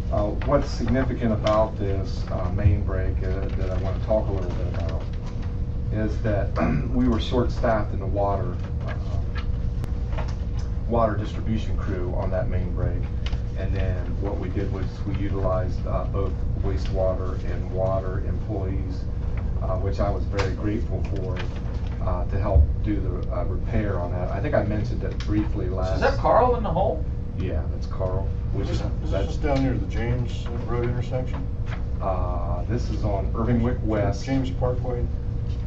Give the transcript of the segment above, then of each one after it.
What's significant about this main break that I want to talk a little bit about is that we were short-staffed in the water distribution crew on that main break, and then what we did was we utilized both wastewater and water employees, which I was very grateful for, to help do the repair on that. I think I mentioned it briefly last. So is that Carl in the hole? Yeah, that's Carl. Is this just down near the James Road intersection? This is on Irving Wick West. James Parkway?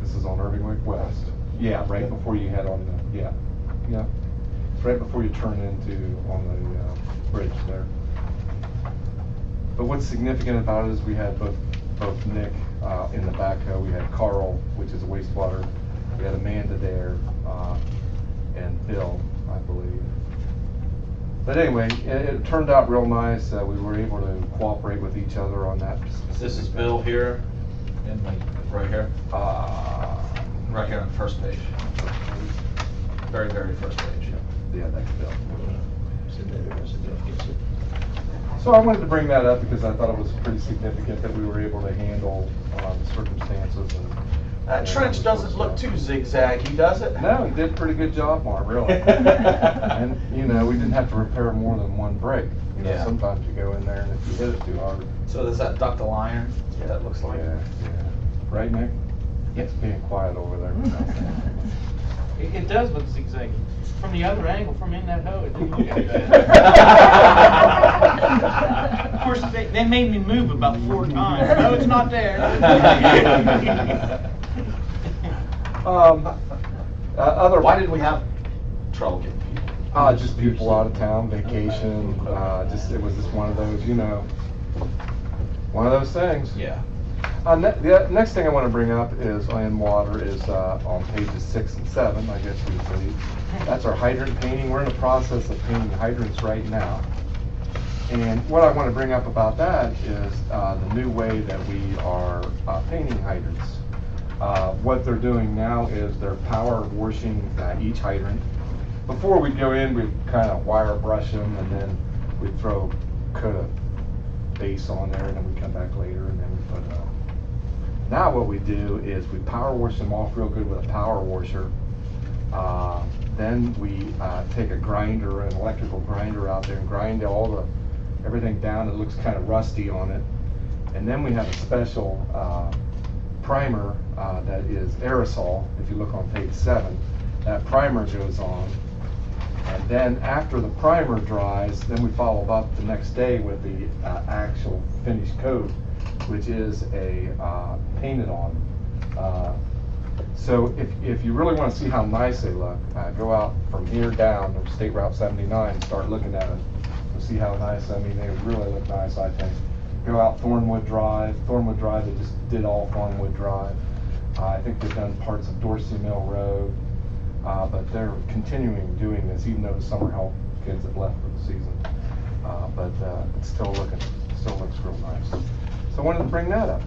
This is on Irving Wick West. Yeah, right before you head on the, yeah. It's right before you turn on the bridge there. But what's significant about it is we had both Nick in the backhoe, we had Carl, which is a wastewater, we had Amanda there, and Bill, I believe. But anyway, it turned out real nice. We were able to cooperate with each other on that. This is Bill here, right here. Right here on the first page. Very, very first page. Yeah, that's Bill. So I wanted to bring that up because I thought it was pretty significant that we were able to handle the circumstances. That trench doesn't look too zigzaggy, does it? No, he did a pretty good job, Mark, really. And, you know, we didn't have to repair more than one break. You know, Yeah. sometimes you go in there and if you hit it too hard. So does that ductile iron? That's what that looks like. Yeah. Right, Nick? It's being quiet over there. It does look zigzaggy. From the other angle, from in that hole, it didn't look like that. Of course, they made me move about 4 times. No, it's not there. Why did we have trouble getting people? Just people out of town, vacation. It was just one of those, you know, one of those things. Yeah. The next thing I want to bring up is on water is on pages 6 and 7, I guess you would say. That's our hydrant painting. We're in the process of painting hydrants right now. And what I want to bring up about that is the new way that we are painting hydrants. What they're doing now is they're power washing each hydrant. Before we go in, we kind of wire brush them, and then we throw coat of base on there, and then we come back later, and then we put now what we do is we power wash them off real good with a power washer. Then we take a grinder, an electrical grinder out there, and grind everything down. It looks kind of rusty on it. And then we have a special primer that is aerosol. If you look on page 7, that primer goes on. And then after the primer dries, then we follow up the next day with the actual finished coat, which is a painted on. So if you really want to see how nice they look, go out from here down to State Route 79 and start looking at them to see how nice. I mean, they really look nice, I think. Go out Thornwood Drive. Thornwood Drive, they just did all Thornwood Drive. I think they've done parts of Dorsey Mill Road, but they're continuing doing this, even though the summer help kids have left for the season. But it still looks real nice. So I wanted to bring that up.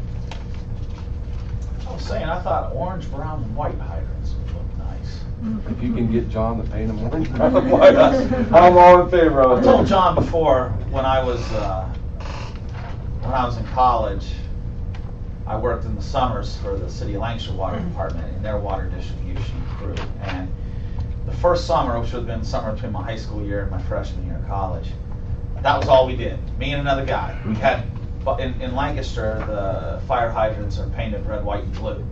I was saying, I thought orange, brown, and white hydrants would look nice. If you can get John to paint them orange, brown, and white, I'm all in favor of it. I told John before, when I was in college, I worked in the summers for the City of Lancashire Water Department in their water distribution crew. And the first summer, which would have been the summer between my high school year and my freshman year of college, that was all we did, me and another guy. We had, in Lancaster, the fire hydrants are painted red, white, and blue.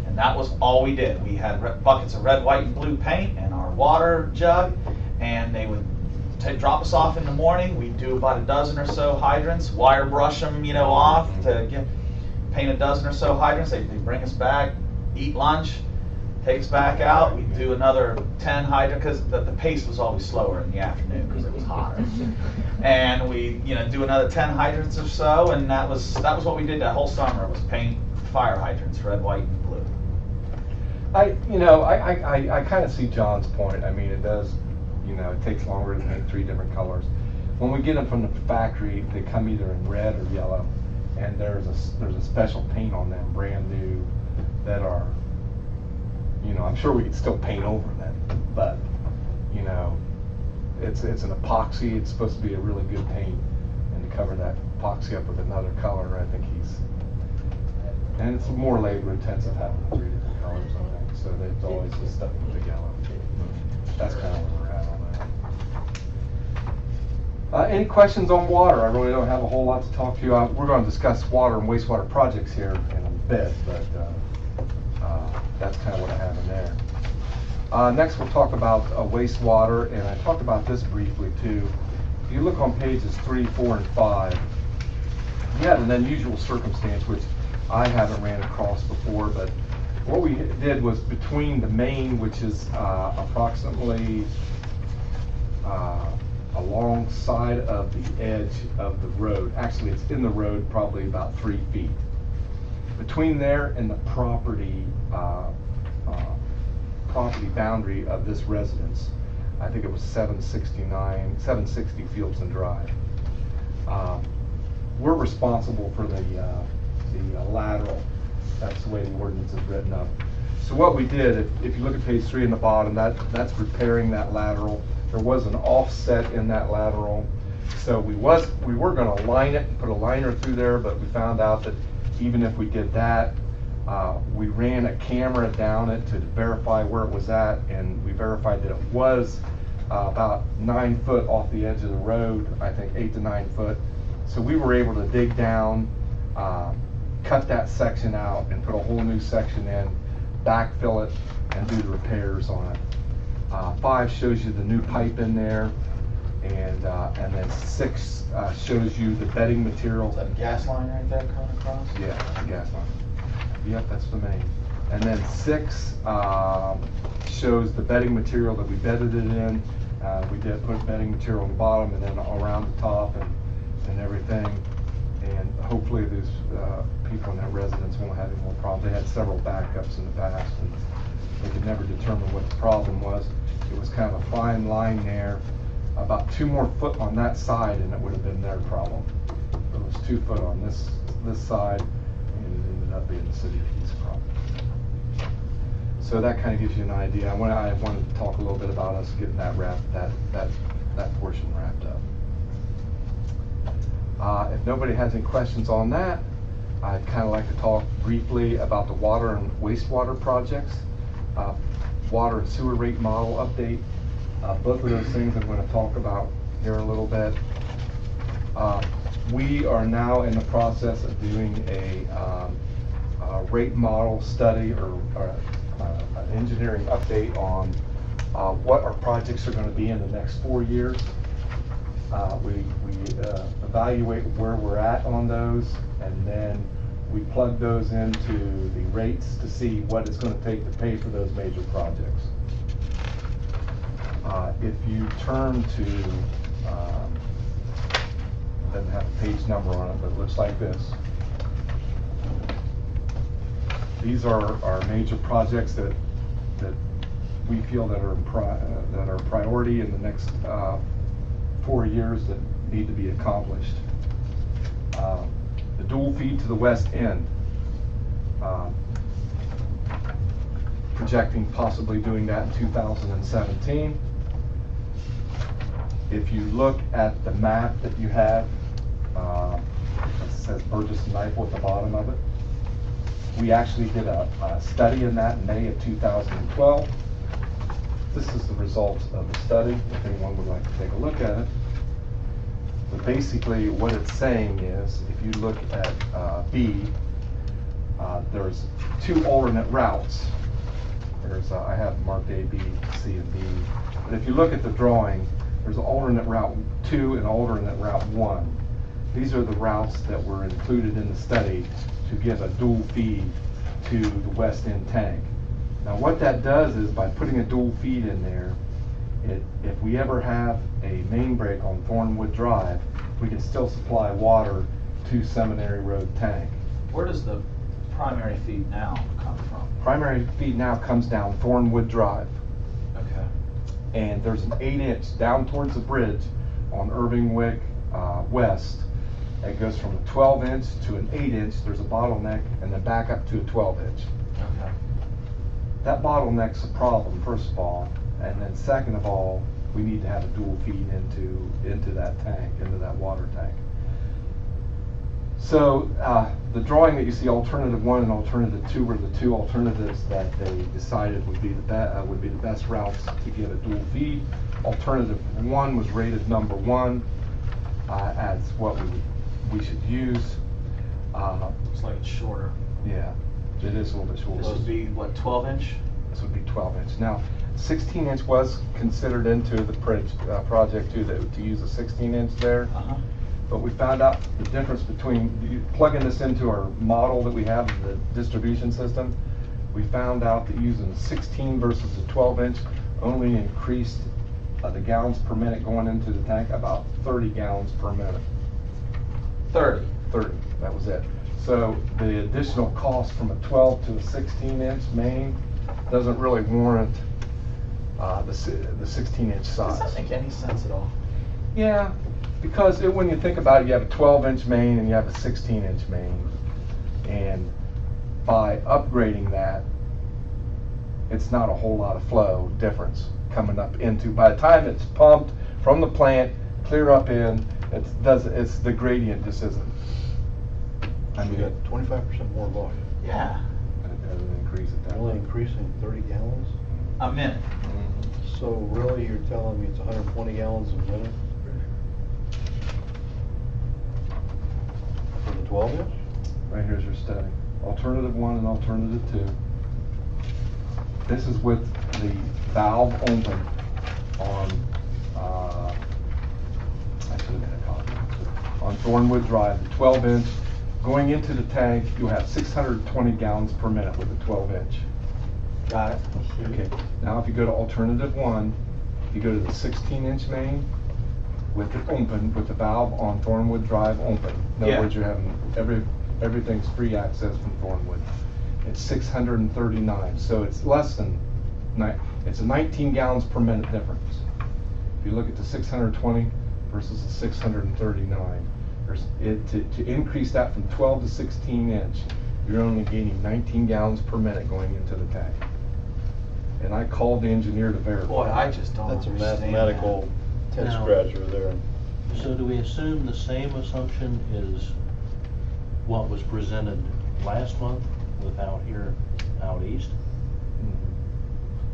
And that was all we did. We had buckets of red, white, and blue paint in our water jug, and they would drop us off in the morning. We'd do about a dozen or so hydrants, wire brush them, off to paint a dozen or so hydrants. They bring us back, eat lunch, take us back out. We'd do another 10 hydrants, because the pace was always slower in the afternoon because it was hotter. And we, do another 10 hydrants or so, and that was what we did that whole summer, was paint fire hydrants red, white, and blue. I kind of see John's point. I mean, it does, it takes longer to make 3 different colors. When we get them from the factory, they come either in red or yellow, and there's a special paint on them, brand new, that are, I'm sure we could still paint over them, but, it's an epoxy. It's supposed to be a really good paint, and to cover that epoxy up with another color. I think and it's more labor intensive having 3 different colors, I think. So it's always just stuck with the yellow. That's kind of where we're at on that. Any questions on water? I really don't have a whole lot to talk to you. We're going to discuss water and wastewater projects here in a bit, but that's kind of what I have in there. Next, we'll talk about wastewater, and I talked about this briefly too. If you look on pages 3, 4, and 5, we had an unusual circumstance which I haven't ran across before, but what we did was between the main, which is approximately alongside of the edge of the road. Actually, it's in the road probably about 3 feet. Between there and the property boundary of this residence, I think it was 760 Fieldson Drive. We're responsible for the lateral. That's the way the ordinance is written up. So what we did, if you look at page 3 in the bottom, that's repairing that lateral. There was an offset in that lateral, so we were going to line it and put a liner through there, but we found out that even if we did that, we ran a camera down it to verify where it was at, and we verified that it was about 9 foot off the edge of the road, I think 8 to 9 foot. So we were able to dig down, cut that section out, and put a whole new section in, backfill it, and do the repairs on it. 5 shows you the new pipe in there, and then 6 shows you the bedding material. Is that a gas line right there coming across? Yeah, the gas line. Yep, that's the main. And then 6 shows the bedding material that we bedded it in. We did put bedding material on the bottom and then around the top and everything. And hopefully these people in that residence won't have any more problems. They had several backups in the past, and they could never determine what the problem was. It was kind of a fine line there, about 2 more foot on that side, and it would have been their problem. It was 2 foot on this side, and it ended up being the city of Heath's problem. So that kind of gives you an idea. I wanted to talk a little bit about us getting that portion wrapped up. If nobody has any questions on that, I'd kind of like to talk briefly about the water and wastewater projects. Water and sewer rate model update. Both of those things I'm going to talk about here a little bit. We are now in the process of doing a rate model study or an engineering update on what our projects are going to be in the next 4 years. We evaluate where we're at on those, and then we plug those into the rates to see what it's going to take to pay for those major projects. If you turn to, doesn't have a page number on it, but it looks like this. These are our major projects that we feel that are priority in the next 4 years that need to be accomplished. The dual feed to the west end, projecting possibly doing that in 2017. If you look at the map that you have, it says Burgess and Knifel at the bottom of it. We actually did a study in that in May of 2012. This is the results of the study, if anyone would like to take a look at it. But basically what it's saying is, if you look at B, there's 2 alternate routes. I have marked A, B, C, and D. But if you look at the drawing, there's an alternate route 2 and alternate route 1. These are the routes that were included in the study to give a dual feed to the west end tank. Now what that does is, by putting a dual feed in there, if we ever have a main break on Thornwood Drive, we can still supply water to Seminary Road tank. Where does the primary feed now come from? Primary feed now comes down Thornwood Drive. Okay. And there's an 8-inch down towards the bridge on Irving Wick West. It goes from a 12-inch to an 8-inch. There's a bottleneck, and then back up to a 12-inch. Okay. That bottleneck's a problem, first of all, and then second of all, we need to have a dual feed into that tank, into that water tank. So the drawing that you see, alternative 1 and alternative 2 were the two alternatives that they decided would be the best routes to get a dual feed. Alternative 1 was rated number 1 as what we should use. Looks like it's shorter. Yeah, it is a little bit shorter. This would be, what, 12-inch? This would be 12-inch. Now, 16-inch was considered into the project too, to use a 16-inch there. Uh-huh. But we found out the difference between plugging this into our model that we have, the distribution system. We found out that using 16 versus a 12-inch only increased the gallons per minute going into the tank about 30 gallons per minute. 30. 30, that was it. So the additional cost from a 12 to a 16-inch main doesn't really warrant the 16-inch size. Does that make any sense at all? Yeah, because when you think about it, you have a 12-inch main and you have a 16-inch main. And by upgrading that, it's not a whole lot of flow difference coming up into. By the time it's pumped from the plant, clear up in, it's the gradient just isn't. So you got 25% more volume. Yeah. It doesn't increase it that Only much. increasing 30 gallons? A minute. So really, you're telling me it's 120 gallons a minute? For the 12-inch? Right here's your study. Alternative 1 and alternative 2. This is with the valve open on, I should have made a copy. On Thornwood Drive, the 12-inch. Going into the tank, you'll have 620 gallons per minute with a 12-inch. Got it. Okay. Now if you go to alternative 1, if you go to the 16-inch main with it open, with the valve on Thornwood Drive open. In other Yeah. words, you're having everything's free access from Thornwood. It's 639, so it's less than, it's a 19 gallons per minute difference. If you look at the 620 versus the 639, to increase that from 12 to 16 inch, you're only gaining 19 gallons per minute going into the tank. And I called the engineer to verify. Boy, I just don't That's a understand mathematical head Now- scratcher there. So do we assume the same assumption is what was presented last month with out here, out east?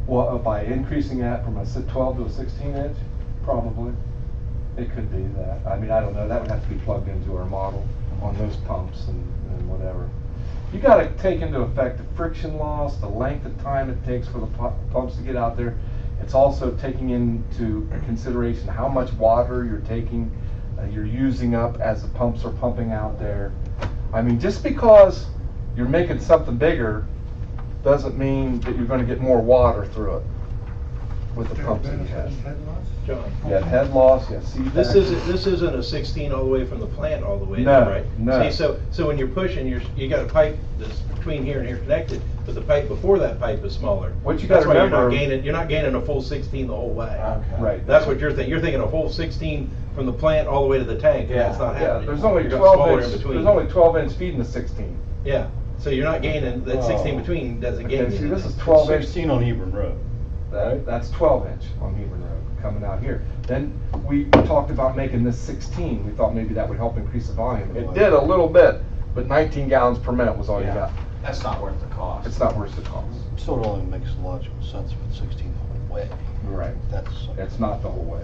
Well, by increasing that from a 12 to a 16 inch, probably. It could be that. I mean, I don't know. That would have to be plugged into our model on those pumps and whatever. You got to take into effect the friction loss, the length of time it takes for the pumps to get out there. It's also taking into consideration how much water you're using up as the pumps are pumping out there. I mean, just because you're making something bigger doesn't mean that you're going to get more water through it with the pumps that you have. John, You have head loss, you have seat this back. isn't a 16 all the way from the plant all the way No, there, right? no. See, so when you're pushing, you got a pipe that's between here and here connected, but the pipe before that pipe is smaller. What you That's gotta why remember- you're not gaining a full 16 the whole way. Okay. Right. That's what you're thinking. You're thinking a full 16 from the plant all the way to the tank, and that's not Yeah, happening. there's only You're going 12 smaller inch, in between. there's only 12 inch feeding the 16. Yeah, so you're not gaining, that 16 Oh. between doesn't gain Okay, see, anything. this is 12 inch. 16 on Hebron Road. That's 12 inch on Hebron Road coming out here. Then we talked about making this 16. We thought maybe that would help increase the volume. It did a little bit, but 19 gallons per minute was all you Yeah. got. That's not worth the cost. It's not worth the cost. So it only makes logical sense if it's 16 the whole way. Right. That's. It's not the whole way.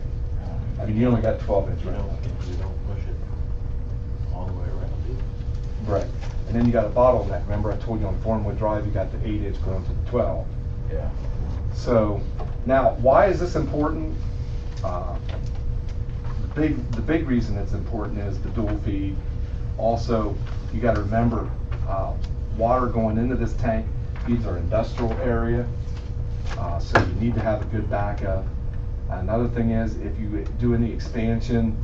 I mean, you only got 12 inch You right don't, now. you don't push it all the way around, do you? Right. And then you got a bottleneck. Remember I told you on Thornwood Drive, you got the 8 inch going to the 12. Yeah. So, now, why is this important? The big reason it's important is the dual feed. Also, you got to remember, water going into this tank feeds our industrial area, so you need to have a good backup. Another thing is, if you do any expansion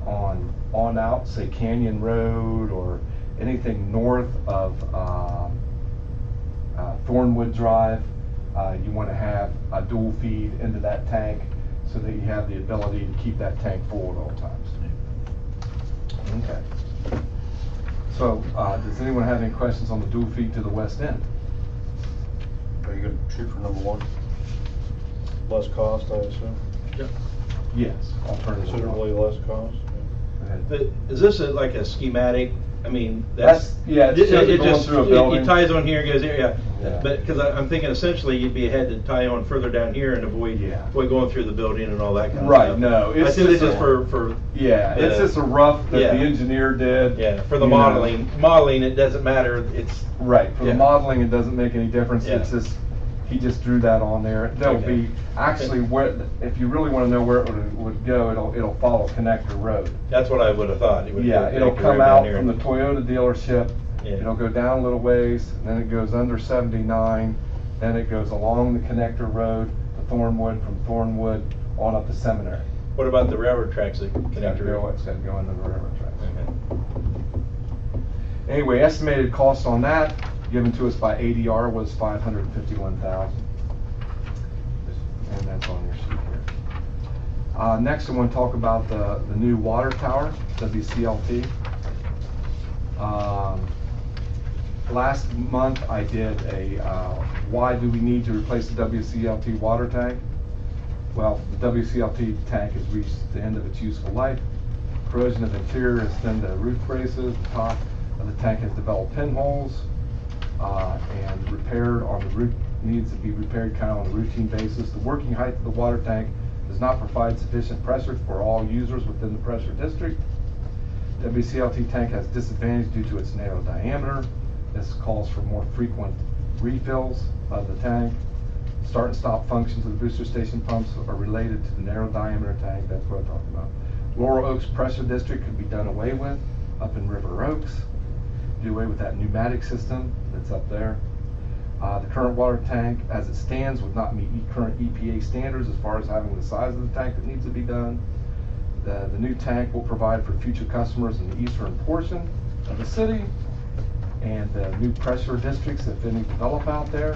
on out, say Canyon Road or anything north of Thornwood Drive, you want to have a dual feed into that tank so that you have the ability to keep that tank full at all times. Okay. So, does anyone have any questions on the dual feed to the west end? Are you going to shoot for number 1? Less cost, I assume? Yes, alternative. Considerably less cost? Go ahead. Is this like a schematic I mean, that's. Yeah, it's just going through a building. It ties on here, goes here, Yeah. yeah. But, because I'm thinking essentially you'd be ahead to tie on further down here and avoid going through the building and all that kind of Right, stuff. no, it's I think it's just just a- for. Yeah, it's the- just a rough that Yeah. the engineer did. Yeah, for the you know. modeling, it doesn't matter, it's. Right, for Yeah. the modeling, it doesn't make any difference, Yeah. it's just, he just drew that on there. There'll Okay. be, actually, where, if you really wanna know where it would go, it'll follow Connector Road. That's what I would have thought. It would Yeah, go it'll back come around out here. from the Toyota dealership, Yeah. it'll go down a little ways, and then it goes under 79, then it goes along the Connector Road to Thornwood, from Thornwood on up to Seminary. What about the railroad tracks that It's gotta connect to go, it's gotta go into the railroad tracks. Okay. Anyway, estimated cost on that, given to us by ADR, was $551,000. And that's on your sheet here. Next, I want to talk about the new water tower, WCLT. Last month, I did a, why do we need to replace the WCLT water tank? Well, the WCLT tank has reached the end of its useful life. Corrosion of the interior has thinned the roof braces. The top of the tank has developed pinholes, and repaired on the roof, needs to be repaired kind of on a routine basis. The working height of the water tank does not provide sufficient pressure for all users within the pressure district. WCLT tank has disadvantage due to its narrow diameter. This calls for more frequent refills of the tank. Start and stop functions of the booster station pumps are related to the narrow diameter tank. That's what I'm talking about. Laurel Oaks pressure district could be done away with up in River Oaks. Do away with that pneumatic system that's up there. The current water tank as it stands would not meet current EPA standards as far as having the size of the tank that needs to be done. The new tank will provide for future customers in the eastern portion of the city, and the new pressure districts, if any, develop out there.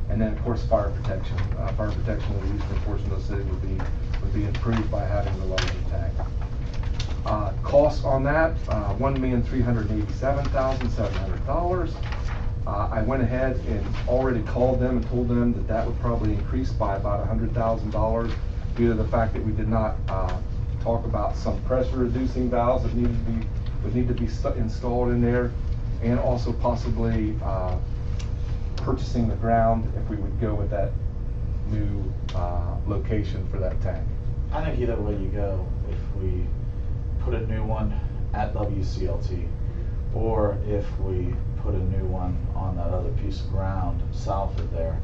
And then, of course, fire protection. Fire protection of the eastern portion of the city would be improved by having the larger tank. Costs on that, $1,387,700. I went ahead and already called them and told them that that would probably increase by about $100,000 due to the fact that we did not talk about some pressure reducing valves that would need to be installed in there, and also possibly purchasing the ground if we would go with that new location for that tank. I think either way you go, if we put a new one at WCLT, or if we put a new one on that other piece of ground south of there,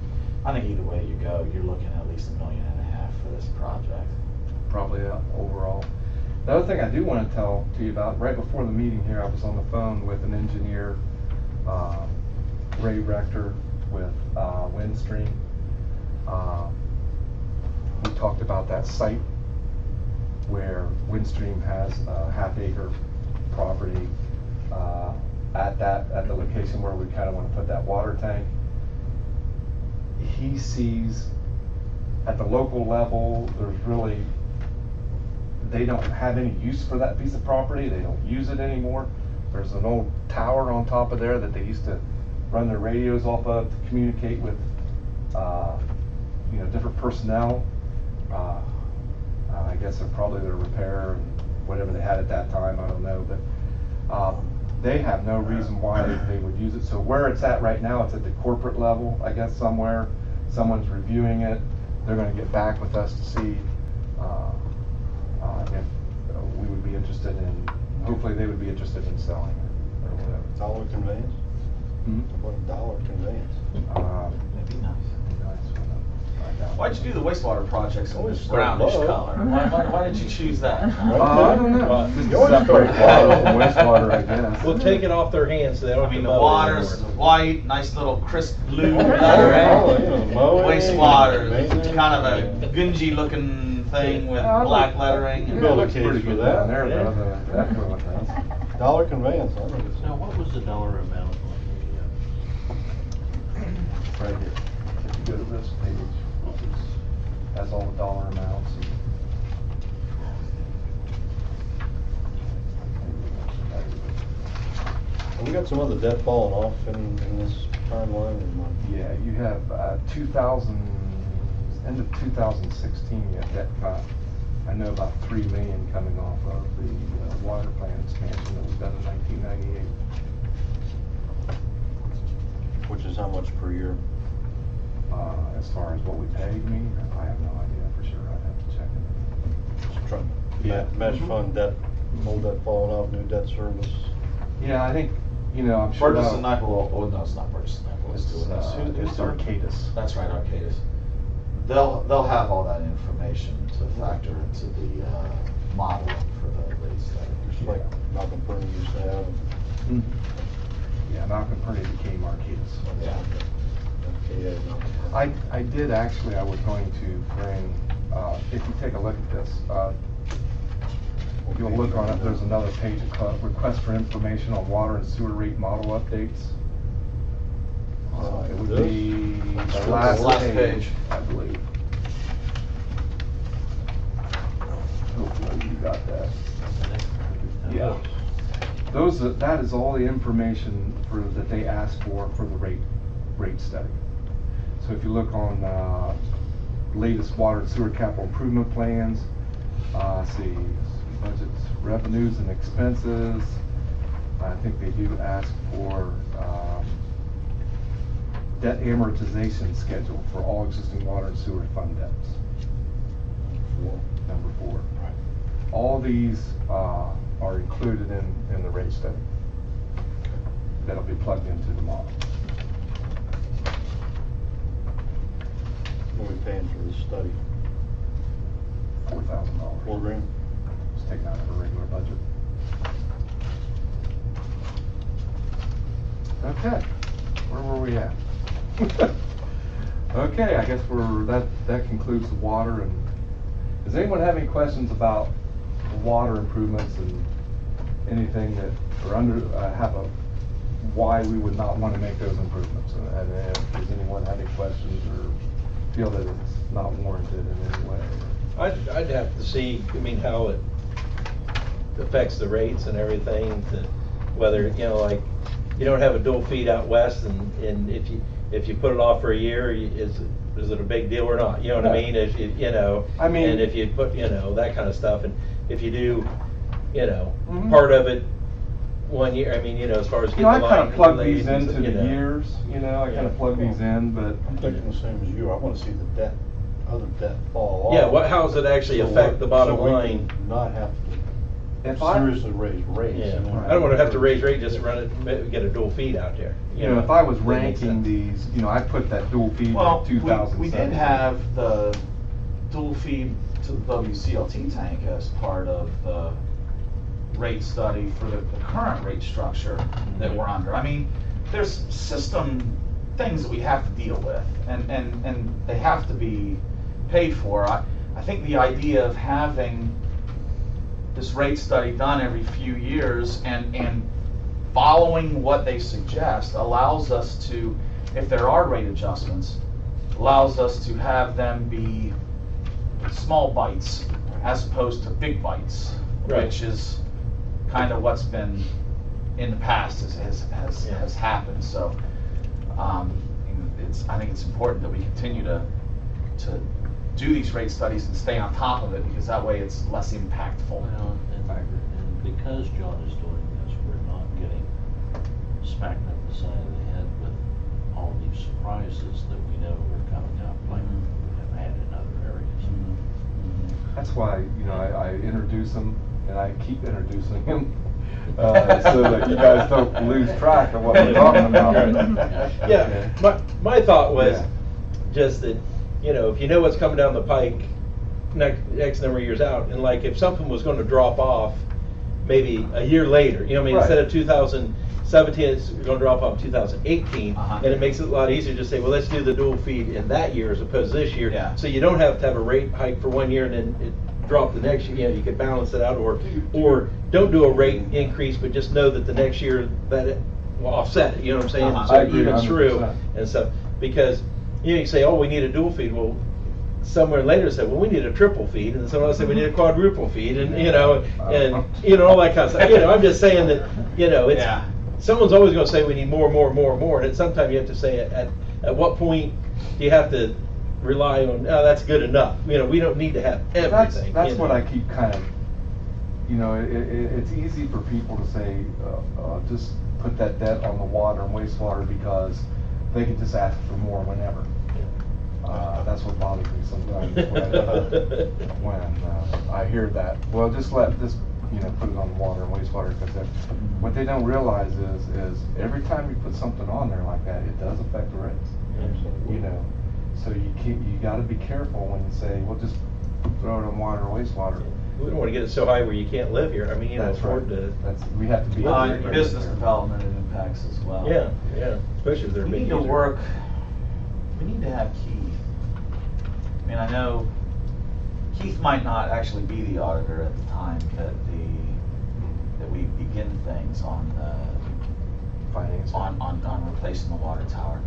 I think either way you go, you're looking at least $1.5 million for this project. Probably overall. The other thing I do want to tell to you about, right before the meeting here, I was on the phone with an engineer, Ray Rector with Windstream. We talked about that site where Windstream has a half-acre property at the location where we kind of want to put that water tank. He sees at the local level, there's really, they don't have any use for that piece of property. They don't use it anymore. There's an old tower on top of there that they used to run their radios off of to communicate with, different personnel. I guess they're probably their repair and whatever they had at that time, I don't know, but they have no reason why they would use it. So where it's at right now, it's at the corporate level, I guess somewhere. Someone's reviewing it. They're going to get back with us to see if we would be interested in, hopefully they would be interested in selling it or whatever. Dollar conveyance? Hmm? What a dollar conveyance? That'd be nice. Nice. Find out. Why'd you do the wastewater projects in Always this so brownish low. color? Why did you choose that? I don't know. Just You always separate put water water. from wastewater, I guess. We'll take it off their hands so they don't I have to mean, the mow it water's anymore. white, nice little crisp blue Oh, lettering. mowing, Wastewater, maintenance. kind of a gungy looking thing with black lettering. Yeah, it Build a looks case pretty for good that. down there, Yeah. though, the effluent does. Dollar conveyance, I think it's. Now, what was the dollar amount on Right here. If you go to this page, it has all the dollar amounts. We got some other debt falling off in this timeline. Yeah, you have 2000, end of 2016, you have debt cut I know about 3 million coming off of the water plant expansion that was done in 1998. Which is how much per year? As far as what we paid me, I have no idea for sure. I'd have to check it. Just trying to Yeah. match fund debt, old debt falling off, new debt service. Yeah, I think, I'm sure. Burgess and Nyepel, oh, no, it's not Burgess and Nyepel, it's doing this. It's Arcadis. That's right, Arcadis. They'll have all that information to factor into the model for the rate study. Just like Malcolm Purdy used to have. Yeah, Malcolm Purdy became Arcadis. Yeah. Okay, I did actually, I was going to bring, if you take a look at this, you'll look on it, there's another page called Request for Information on Water and Sewer Rate Model Updates. It would be the last page, I believe. Hopefully you got that. Yeah. That is all the information that they asked for the rate study. So if you look on latest water and sewer capital improvement plans, see budgets, revenues and expenses. I think they do ask for debt amortization schedule for all existing water and sewer fund debts. Number 4. Right. All these are included in the rate study. That'll be plugged into the model. What are we paying for this study? $4,000. $4 grand? Just taken out of a regular budget. Okay, where were we at? Okay, I guess that concludes the water. And does anyone have any questions about the water improvements and anything that are why we would not want to make those improvements? And does anyone have any questions or feel that it's not warranted in any way? I'd have to see, how it affects the rates and everything, whether, like, you don't have a dual feed out west, and if you put it off for a year, is it a big deal or not? You know what I mean? If and if you put, that kind of stuff, and if you do, part of it 1 year, as far as getting I the kind line of plug laid these and into the years, I kind of plug these in, but. I'm thinking the same as you. I want to see the other debt fall off. Yeah, how does it actually affect the bottom line? So we not have to If seriously raise rates. Yeah, Right. I don't want to have to raise rate just to run it, get a dual feed out there. If I was That makes ranking sense. these, I put that dual feed Well, in 2007. we did have the dual feed to the WCLT tank as part of the rate study for the current rate structure that we're under. There's system things that we have to deal with, and they have to be paid for. I think the idea of having this rate study done every few years and following what they suggest allows us to, if there are rate adjustments, allows us to have them be small bites as opposed to big bites, Right. which is kind of what's been in the past has happened. So I think it's important that we continue to do these rate studies and stay on top of it, because that way it's less impactful. Well, and because John is doing this, we're not getting smacked up the side of the head with all these surprises that we know are coming up, like we have had in other areas. That's why, I introduce them, and I keep introducing him, so that you guys don't lose track of what we're talking about. Yeah, my thought was Yeah. just that, if you know what's coming down the pike next number of years out, and like if something was going to drop off maybe a year later, Right. instead of 2017, it's going to drop off 2018, and it makes it a lot easier to say, well, let's do the dual feed in that year as opposed to this year. Yeah. So you don't have to have a rate hike for 1 year and then it drop the next year. You could balance it out, or don't do a rate increase, but just know that the next year that it will offset it. You know what I'm saying? Uh-huh. So I it agree evens through 100%. and stuff, because you say, oh, we need a dual feed. Well, somewhere later say, well, we need a triple feed, and someone else say we need a quadruple feed, and all that kind of stuff. I'm just saying that it's someone's always going to say we need more, and at some time you have to say at what point do you have to rely on, oh, that's good enough. You know, we don't need to have everything. That's you what know. I keep kind of, you know, it's easy for people to say, just put that debt on the water and wastewater because they can just ask for more whenever. That's what bothers me sometimes when I hear that. Well, just you know, put it on the water and wastewater, because what they don't realize is every time you put something on there like that, it does affect the rates. You know, so you got to be careful when you say, well, just throw it on water or wastewater. We don't want to get it so high where you can't live here. I mean, you know, That's right. afford to. We have to be. very, very Business careful. development it impacts as well. Yeah, yeah, especially if they're a We big need to user. work, we need to have Heath. I mean, I know Heath might not actually be the auditor at the time that we begin things on Finance. on replacing the water tower.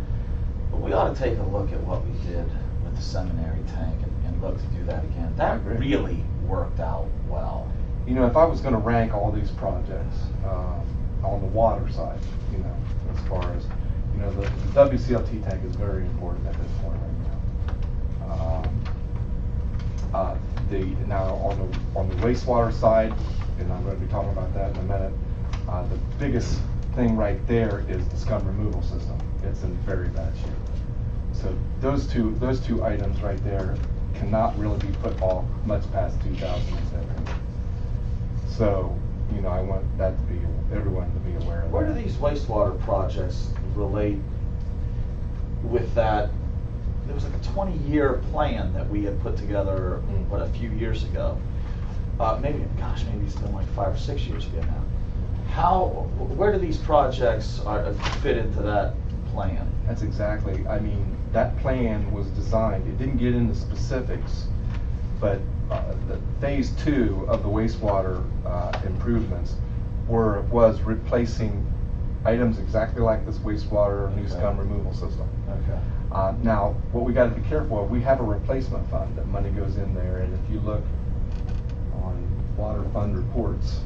But we ought to take a look at what we did with the seminary tank and look to do that again. I That agree. really worked out well. You know, if I was going to rank all these projects on the water side, you know, as far as, you know, the WCLT tank is very important at this point right now. Now on the wastewater side, and I'm going to be talking about that in a minute. The biggest thing right there is the scum removal system. It's in very bad shape. So those two items right there cannot really be put off much past 2007. So, you know, I want that to be, everyone to be aware of Where do that. these wastewater projects relate with that? There was like a 20-year plan that we had put together, what, a few years ago. Maybe it's been like 5 or 6 years ago now. Where do these projects fit into that plan? That's exactly, I mean, that plan was designed, it didn't get into specifics, but the phase 2 of the wastewater improvements was replacing items exactly like this wastewater new scum removal system. Okay. Now, what we got to be careful of, we have a replacement fund that money goes in there, and if you look on water fund reports,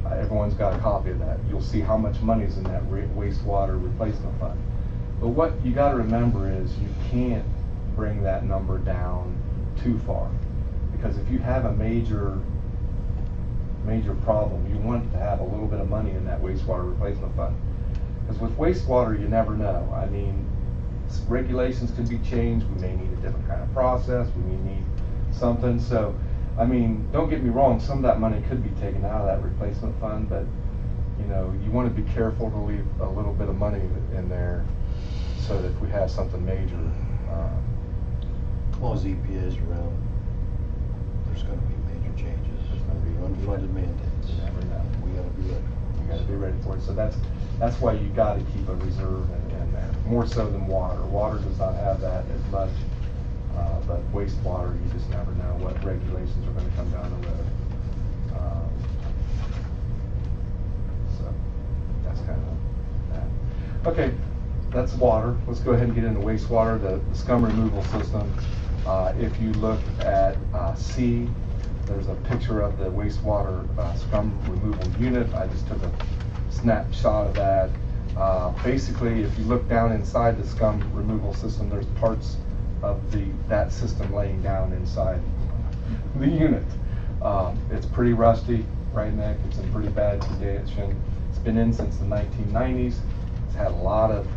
everyone's got a copy of that. You'll see how much money is in that wastewater replacement fund. But what you got to remember is you can't bring that number down too far, because if you have a major problem, you want to have a little bit of money in that wastewater replacement fund. Because with wastewater, you never know. I mean, regulations can be changed. We may need a different kind of process. We may need something. So, I mean, don't get me wrong. Some of that money could be taken out of that replacement fund, but you know, you want to be careful to leave a little bit of money in there, so that if we have something major. As long as the EPA is around, there's going to be major changes. There's gonna be unfunded mandates. You never know. We got to be ready. You got to be ready for it. So that's why you got to keep a reserve in there, more so than water. Water does not have that as much, but wastewater, you just never know what regulations are going to come down the road. So that's kind of that. Okay, that's water. Let's go ahead and get into wastewater, the scum removal system. If you look at C, there's a picture of the wastewater scum removal unit. I just took a snapshot of that. Basically, if you look down inside the scum removal system, there's parts of that system laying down inside the unit. It's pretty rusty, right, Nick? It's in pretty bad condition. It's been in since the 1990s. It's had a lot of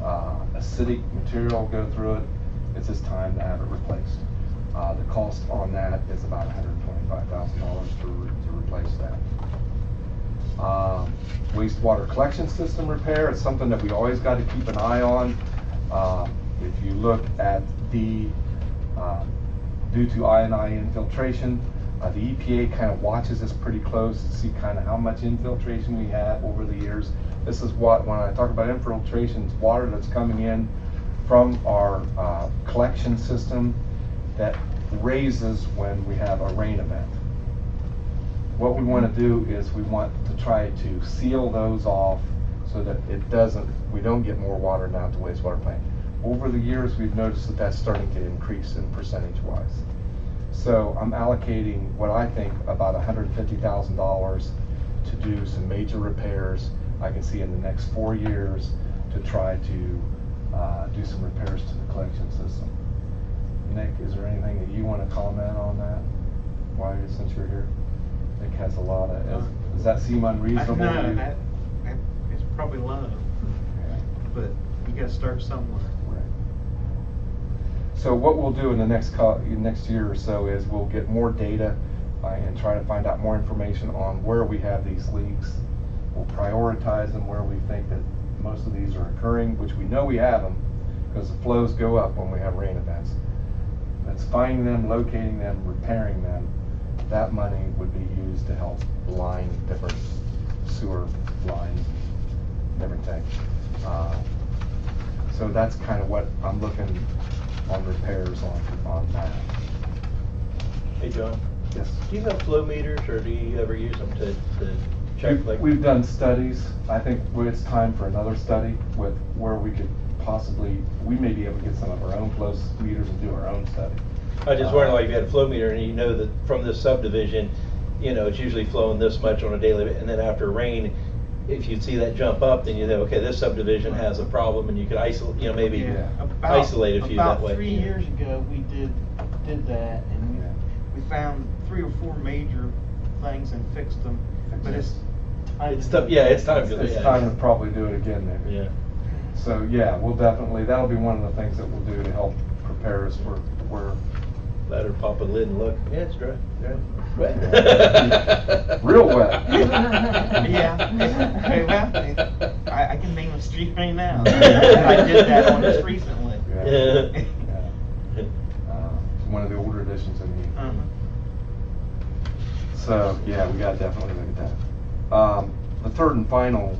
acidic material go through it. It's just time to have it replaced. The cost on that is about $125,000 to replace that. Wastewater collection system repair is something that we always got to keep an eye on. If you look at due to I&I infiltration, the EPA kind of watches us pretty close to see kind of how much infiltration we have over the years. This is what, when I talk about infiltration, it's water that's coming in from our collection system that raises when we have a rain event. What we want to do is we want to try to seal those off so that we don't get more water down to the wastewater plant. Over the years, we've noticed that that's starting to increase in percentage-wise. So I'm allocating what I think about $150,000 to do some major repairs. I can see in the next 4 years to try to do some repairs to the collection system. Nick, is there anything that you want to comment on that? Why, since you're here? Nick has a lot of, does that seem unreasonable to No, you? that is probably low, Yeah. but you gotta start somewhere. Right. So what we'll do in the next year or so is we'll get more data and try to find out more information on where we have these leaks. We'll prioritize them where we think that most of these are occurring, which we know we have them because the flows go up when we have rain events. That's finding them, locating them, repairing them. That money would be used to help line different sewer lines, different things. So that's kind of what I'm looking on repairs on that. Hey, John, Yes. do you have flow meters, or do you ever use them to check, like? We've done studies. I think it's time for another study with where we could possibly, we may be able to get some of our own flow meters and do our own study. I just wondering, like, if you had a flow meter and you know that from this subdivision, you know, it's usually flowing this much on a daily, and then after rain, if you see that jump up, then you know, okay, this subdivision has a problem, and you could isolate, you know, maybe Yeah. isolate a few that way. About 3 years ago, we did that, and Yeah. we found 3 or 4 major things and fixed them, but it's time. It's tough, yeah, it's time to, It's yeah. time to probably do it again maybe. Yeah. So, yeah, we'll definitely, that'll be one of the things that we'll do to help prepare us for where. Let her pop a lid and look, yeah, it's dry, Yeah. wet. Real wet. Yeah. Hey, well, I can name a street right now. I did that on this recently. Yeah. Yeah. One of the older editions of Heath. Uh-huh. So, yeah, we gotta definitely look at that. The third and final,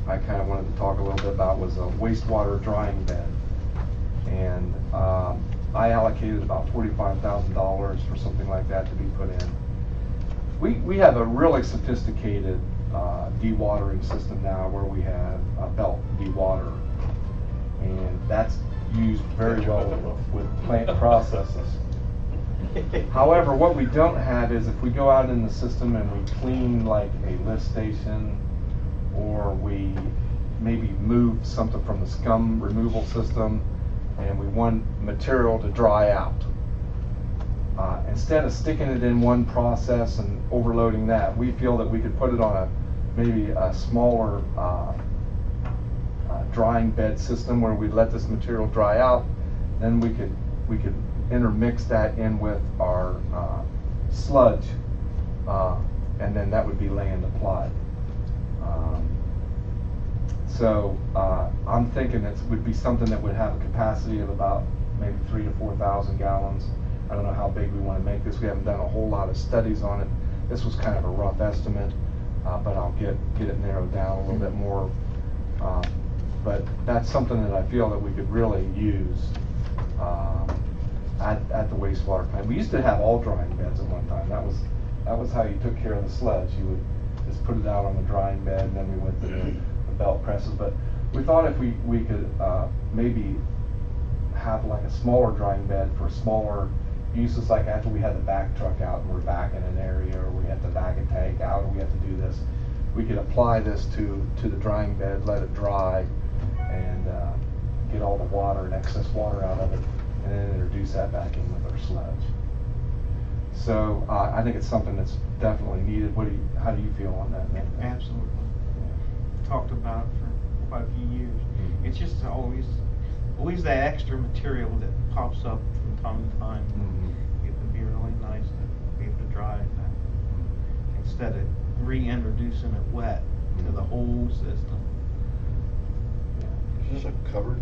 I kinda wanted to talk a little bit about was a wastewater drying bed. And, I allocated about $45,000 for something like that to be put in. We have a really sophisticated, dewatering system now where we have a belt dewater. And that's used very well with plant processes. However, what we don't have is if we go out in the system and we clean like a lift station, or we maybe move something from the scum removal system, and we want material to dry out. Instead of sticking it in one process and overloading that, we feel that we could put it on maybe a smaller drying bed system where we'd let this material dry out. Then we could intermix that in with our sludge, and then that would be land applied. So I'm thinking it would be something that would have a capacity of about maybe 3,000 to 4,000 gallons. I don't know how big we want to make this. We haven't done a whole lot of studies on it. This was kind of a rough estimate, but I'll get it narrowed down a little bit more. But that's something that I feel that we could really use at the wastewater plant. We used to have all drying beds at one time. That was how you took care of the sludge. You would just put it out on the drying bed, and then we went to the belt presses. But we thought if we could maybe have like a smaller drying bed for smaller uses, like after we had the back truck out and we're back in an area, or we had to back a tank out, or we have to do this, we could apply this to the drying bed, let it dry, and get all the water and excess water out of it, and then introduce that back in with our sludge. So I think it's something that's definitely needed. How do you feel on that, Nick? Absolutely. Talked about it for quite a few years. Mhm. It's just always that extra material that pops up from time to time. Mhm. It would be really nice to be able to dry it instead of reintroducing it wet to the whole system. Is this a covered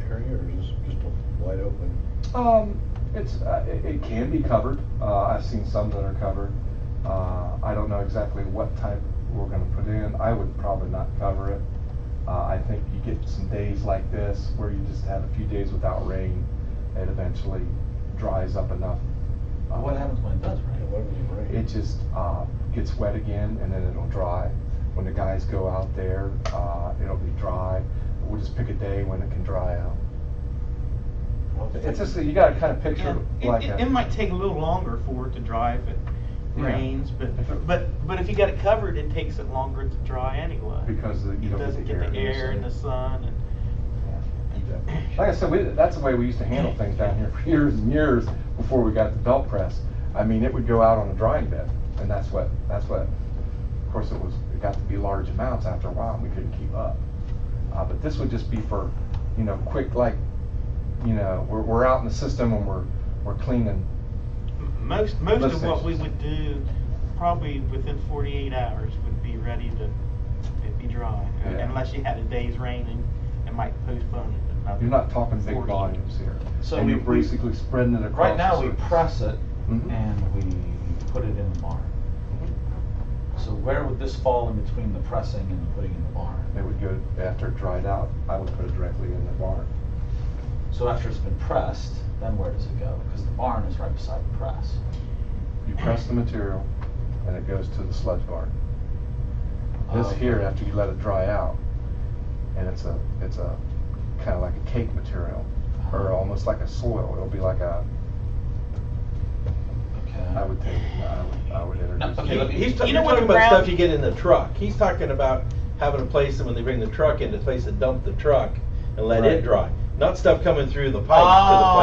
area, or is this just a wide open? It can be covered. I've seen some that are covered. I don't know exactly what type we're going to put in. I would probably not cover it. I think you get some days like this where you just have a few days without rain, and eventually dries up enough. What happens when it does rain? What was it rain? It just gets wet again, and then it'll dry. When the guys go out there, it'll be dry. We'll just pick a day when it can dry out. It's just that you got to kind of picture like It might take a little longer for it to dry if it rains, but if you got it covered, it takes it longer to dry anyway. because you It don't doesn't get the air and the sun, and dip. Like I said, that's the way we used to handle things down here for years and years before we got the belt press. I mean, it would go out on a drying bed, and that's what, of course, it got to be large amounts after a while, and we couldn't keep up. But this would just be for, quick, like, we're out in the system and we're cleaning. Most of what we would do, probably within 48 hours, would be ready to be dry. Yeah. Unless you had a day's rain, and it might postpone it another. You're not talking big 40. volumes here. So and we- you're basically spreading it across. Right now, the we surface. press it Mhm. and we put it in the barn. So where would this fall in between the pressing and putting in the barn? It would go, after it dried out, I would put it directly in the barn. So after it's been pressed, then where does it go? Because the barn is right beside the press. You press the material, and it goes to the sludge barn. This Okay. here, after you let it dry out, and it's a kind of like a cake material, or almost like a soil. It'll be like a, Okay. I would think, I would introduce. Okay, let me- He's You know you're what talking the about ground- stuff you get in the truck. He's talking about having a place, and when they bring the truck in, a place to dump the truck and let Right. it dry. Not stuff coming through the pipes to the Oh.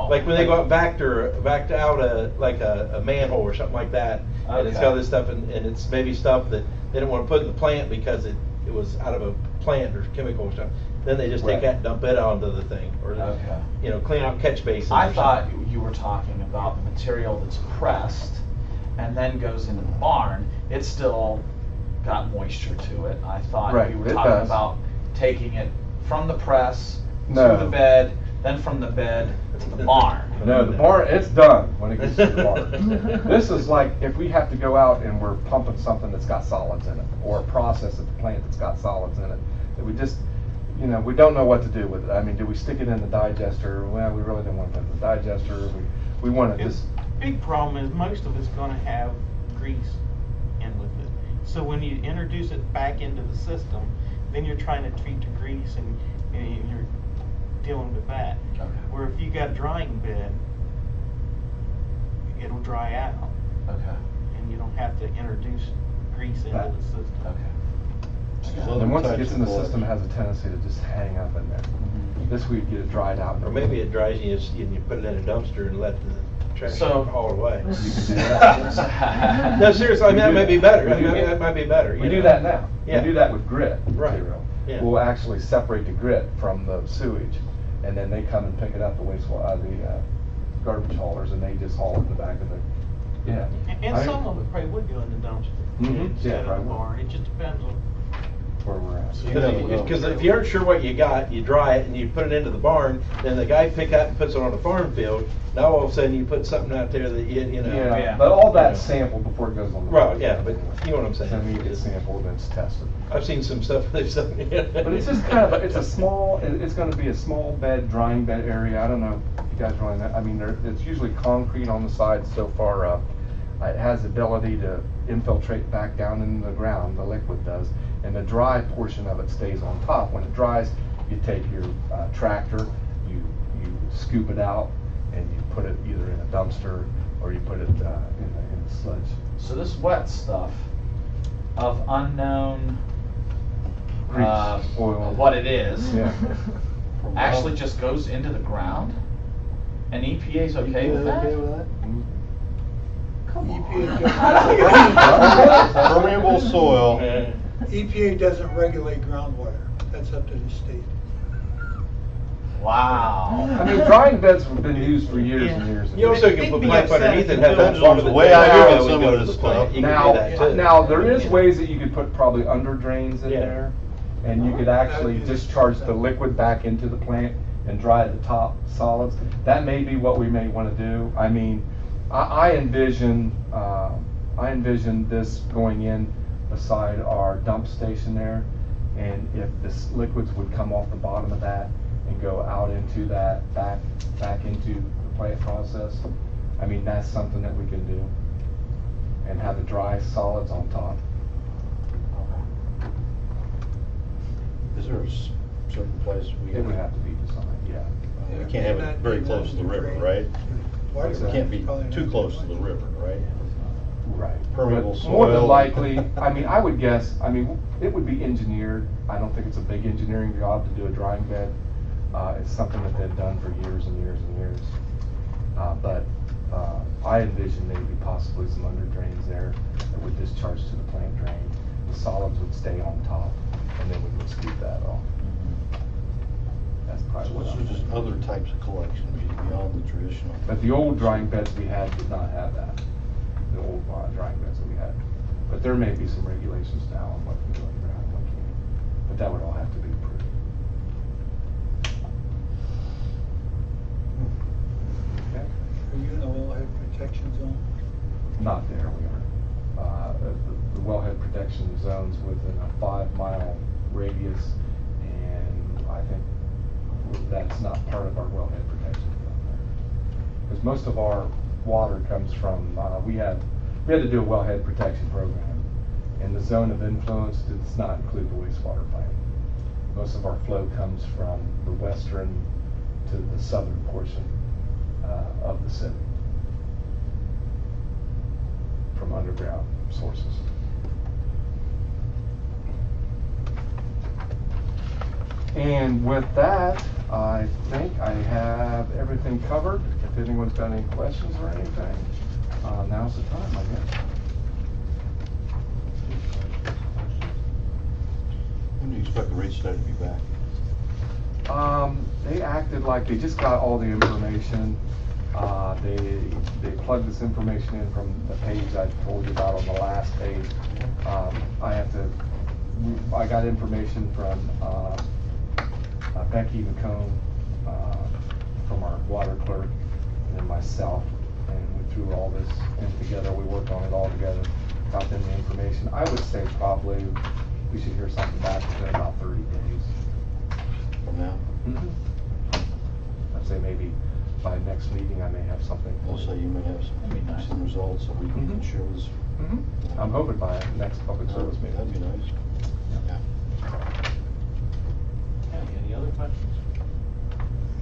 plant. Like when they go out backed out a manhole or something like that, and it's Okay. got this stuff, and it's maybe stuff that they don't want to put in the plant because it was out of a plant or chemical or something. Then they just take Right. that and dump it onto the thing, or Okay. clean out catch basins. I or thought something. you were talking about the material that's pressed and then goes into the barn. It's still got moisture to it. I thought Right, you were it talking does. about taking it from the press No. to the bed, then from the bed to the barn. No, the barn, it's done when it gets to the barn. This is like if we have to go out and we're pumping something that's got solids in it, or a process at the plant that's got solids in it, that we just, we don't know what to do with it. I mean, do we stick it in the digester? Well, we really don't want to put it in the digester. We want to just, Big problem is most of it's gonna have grease in with it. So when you introduce it back into the system, then you're trying to treat the grease and you're dealing with that. Okay. Where if you got a drying bed, it'll dry out Okay. and you don't have to introduce grease into Right. the system. Okay. and once it gets in the system, it has a tendency to just hang up in there. Mhm. This way you get it dried out. Or maybe it dries and you put it in a dumpster and let the trash So- haul it away. You can do that. No, seriously, I mean, that We may do be better. that. I mean, that might be better. We you do know. that now. Yeah. We do that with grit Right. material. Yeah. We'll actually separate the grit from the sewage, and then they come and pick it up, the garbage haulers, and they just haul it in the back of the, yeah. And I mean, some of it probably would go in the dumpster Mhm. instead Yeah, of probably the would. barn. It just depends on. Where we're at. So you never know. Because if you aren't sure what you got, you dry it and you put it into the barn, then the guy pick out and puts it on the farm field. Now all of a sudden you put something out there that you know. Yeah, Yeah. but all that's You know. sampled before it goes on the. Right, yeah, but you know what I'm saying. Then we get sampled and it's tested. I've seen some stuff they've done. But it's just kind of, it's gonna be a small bed, drying bed area. I don't know if you guys drawing that. I mean, it's usually concrete on the sides so far up. It has the ability to infiltrate back down into the ground, the liquid does, and the dry portion of it stays on top. When it dries, you take your tractor, you scoop it out, and you put it either in a dumpster or you put it in the sludge. So this wet stuff of unknown Grease, oil. of what it is Yeah. actually just goes into the ground, and EPA's okay with that? Mm. Come on. Permeable soil. EPA doesn't regulate groundwater. That's up to the state. Wow. I mean, drying beds have been used for years and years and You years. also can put pipes underneath and have that Depends part on of the it. way I that hear would some go of to this the plant. stuff. You can do that too. Now there is ways that you could put probably under drains in Yeah. there, and you could actually discharge the liquid back into the plant and dry the top solids. That may be what we may want to do. I mean, I envision this going in beside our dump station there, and if this liquids would come off the bottom of that and go out into that, back into the plant process. I mean, that's something that we can do, and have the dry solids on top. Is there a certain place we? It would have to be designed, yeah. We can't have it very close to the river, right? What's It that? can't be too close to the river, right? Right. Permeable But more than soil. likely, I mean, I would guess, I mean, it would be engineered. I don't think it's a big engineering job to do a drying bed. It's something that they've done for years and years and years. But I envision maybe possibly some under drains there that would discharge to the plant drain. The solids would stay on top, and then we would scoop that off. That's probably So what this I'm is just thinking. other types of collection beyond the traditional. But the old drying beds we had did not have that, the old drying beds that we had. But there may be some regulations now on what can go underground and what can't. But that would all have to be approved. Okay? Are you in the wellhead protection zone? Not there, we aren't. The wellhead protection zone's within a 5-mile radius, and I think that's not part of our wellhead protection zone there. Because most of our water comes from, we had to do a wellhead protection program, and the zone of influence does not include the wastewater plant. Most of our flow comes from the western to the southern portion of the city, from underground sources. And with that, I think I have everything covered. If anyone's got any questions or anything, now's the time, I guess. When do you expect the rate study to be back? They acted like they just got all the information. They plugged this information in from the page I told you about on the last page. I got information from Becky McComb, from our water clerk, and then myself, and we threw all this in together. We worked on it all together, got them the information. I would say probably we should hear something back within about 30 days. From now? I'd say maybe by next meeting I may have something. I'll say you may have some results that we can share with us. I'm hoping by next public service meeting. That'd be nice. Yeah. Okay, any other questions?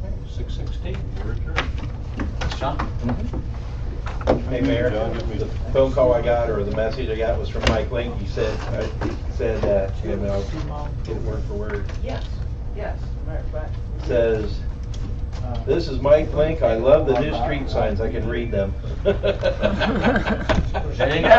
Okay, 6:16, we're adjourned. Thanks, John. Hey, Mayor, John, give me- the phone call I got, or the message I got was from Mike Link. He said, and I'll get it word for word. Yes, as a matter of fact. Says, "This is Mike Link. I love the new street signs. I can read them." There you go.